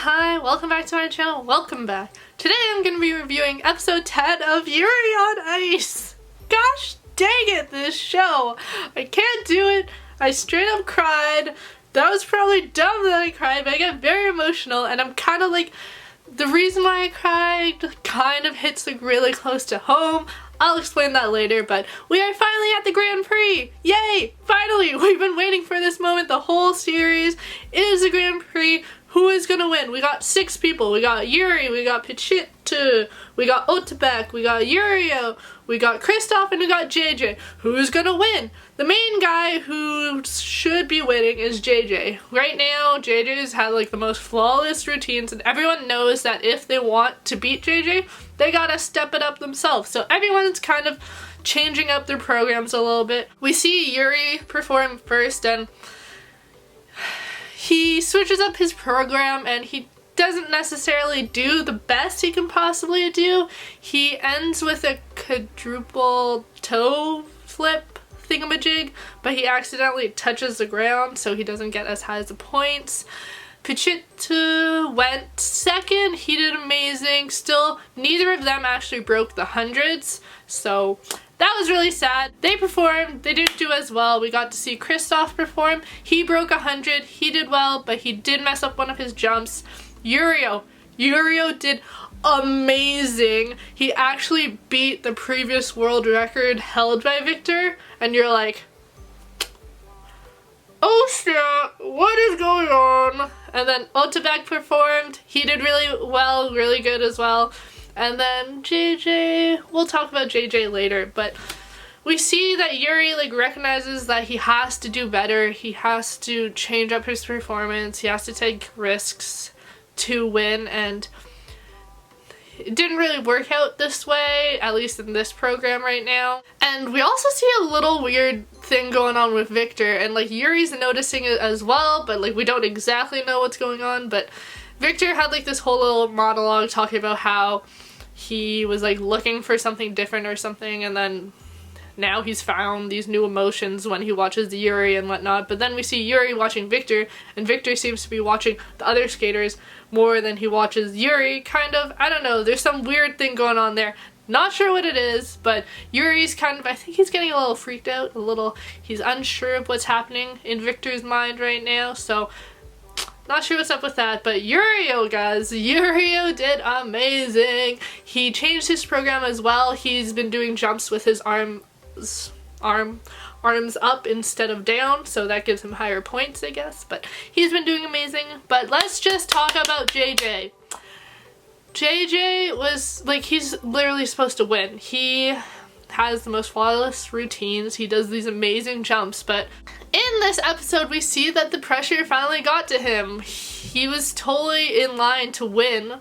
Hi, welcome back to my channel. Welcome back. Today I'm going to be reviewing episode 10 of Yuri on Ice. Gosh dang it, this show. I can't do it. I straight up cried. That was probably dumb that I cried, but I got very emotional and I'm kind of like, the reason why I cried kind of hits like really close to home. I'll explain that later, but we are finally at the Grand Prix! Yay! Finally! We've been waiting for this moment the whole series. It is the Grand Prix. Who is gonna win? We got 6 people. We got Yuri, we got Pichitu, we got Otabek, we got Yurio, we got Kristoff, and we got JJ. Who's gonna win? The main guy who should be winning is JJ. Right now, JJ's had like the most flawless routines, and everyone knows that if they want to beat JJ, they gotta step it up themselves. So everyone's kind of changing up their programs a little bit. We see Yuri perform first, and he switches up his program and he doesn't necessarily do the best he can possibly do. He ends with a quadruple toe flip thingamajig, but he accidentally touches the ground, so he doesn't get as high as the points. Pichitu went second. He did amazing. Still, neither of them actually broke the hundreds, so that was really sad. They performed, they didn't do as well. We got to see Kristoff perform. He broke 100, he did well, but he did mess up one of his jumps. Yurio did amazing. He actually beat the previous world record held by Victor, and you're like, oh snap, what is going on? And then Otabek performed. He did really well, really good as well. And then JJ, we'll talk about JJ later, but we see that Yuri like recognizes that he has to do better. He has to change up his performance. He has to take risks to win, and it didn't really work out this way, at least in this program right now. And we also see a little weird thing going on with Victor, and like Yuri's noticing it as well, but like we don't exactly know what's going on. But Victor had like this whole little monologue talking about how he was like looking for something different or something, and then now he's found these new emotions when he watches Yuri and whatnot. But then we see Yuri watching Victor, and Victor seems to be watching the other skaters more than he watches Yuri, kind of. I don't know, there's some weird thing going on there. Not sure what it is, but Yuri's kind of, I think he's getting a little freaked out, he's unsure of what's happening in Victor's mind right now, so not sure what's up with that. But Yurio, guys, Yurio did amazing. He changed his program as well. He's been doing jumps with his arms up instead of down, so that gives him higher points, I guess. But he's been doing amazing. But let's just talk about JJ. JJ was, like, he's literally supposed to win. He has the most flawless routines. He does these amazing jumps, but in this episode we see that the pressure finally got to him. He was totally in line to win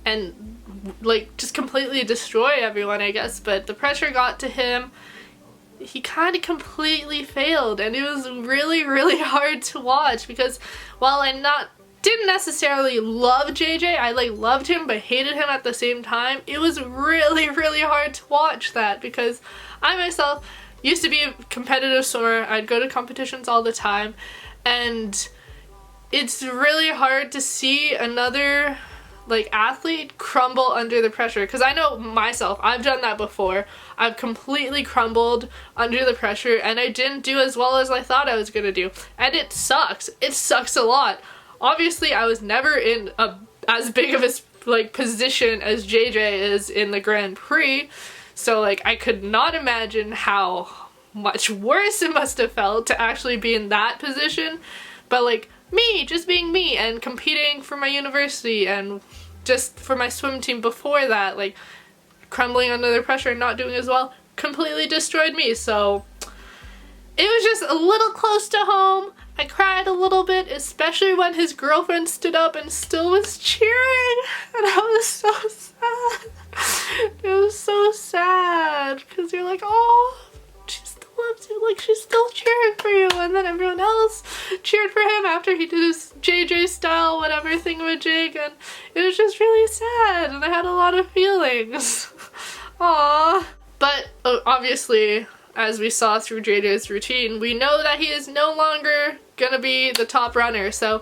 and like just completely destroy everyone, I guess, but the pressure got to him. He kind of completely failed, and it was really, really hard to watch because while I didn't necessarily love JJ, I like loved him but hated him at the same time. It was really, really hard to watch that because I myself used to be a competitive swimmer. I'd go to competitions all the time, and it's really hard to see another like athlete crumble under the pressure, because I know myself, I've done that before. I've completely crumbled under the pressure and I didn't do as well as I thought I was gonna do, and it sucks. It sucks a lot. Obviously I was never in as big of a like position as JJ is in the Grand Prix, so like I could not imagine how much worse it must have felt to actually be in that position. But like me, just being me and competing for my university and just for my swim team before that, like crumbling under the pressure and not doing as well completely destroyed me. So it was just a little close to home. I cried a little bit, especially when his girlfriend stood up and still was cheering, and I was so sad. It was so sad because you're like, oh, she still loves you, like she's still cheering for you. And then everyone else cheered for him after he did his JJ style whatever thingamajig, and it was just really sad, and I had a lot of feelings. Aww. But obviously, as we saw through JJ's routine, we know that he is no longer gonna be the top runner. So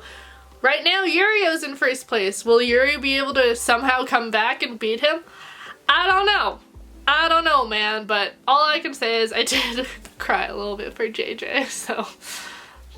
Right now, Yurio's in first place. Will Yuri be able to somehow come back and beat him? I don't know. I don't know, man, but all I can say is I did cry a little bit for JJ, so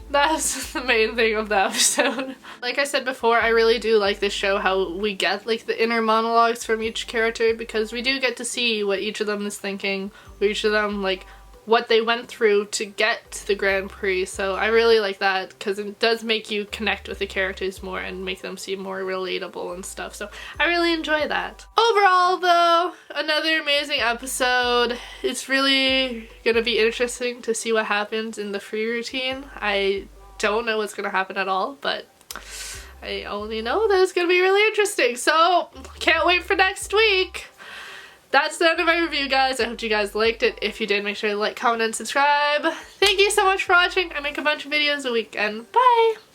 that's the main thing of the episode. Like I said before, I really do like this show, how we get like the inner monologues from each character, because we do get to see what each of them is thinking, what each of them, like, what they went through to get to the Grand Prix. So I really like that because it does make you connect with the characters more and make them seem more relatable and stuff. So I really enjoy that. Overall though, another amazing episode. It's really gonna be interesting to see what happens in the free routine. I don't know what's gonna happen at all, but I only know that it's gonna be really interesting. So can't wait for next week. That's the end of my review, guys. I hope you guys liked it. If you did, make sure to like, comment, and subscribe. Thank you so much for watching. I make a bunch of videos a week, and bye!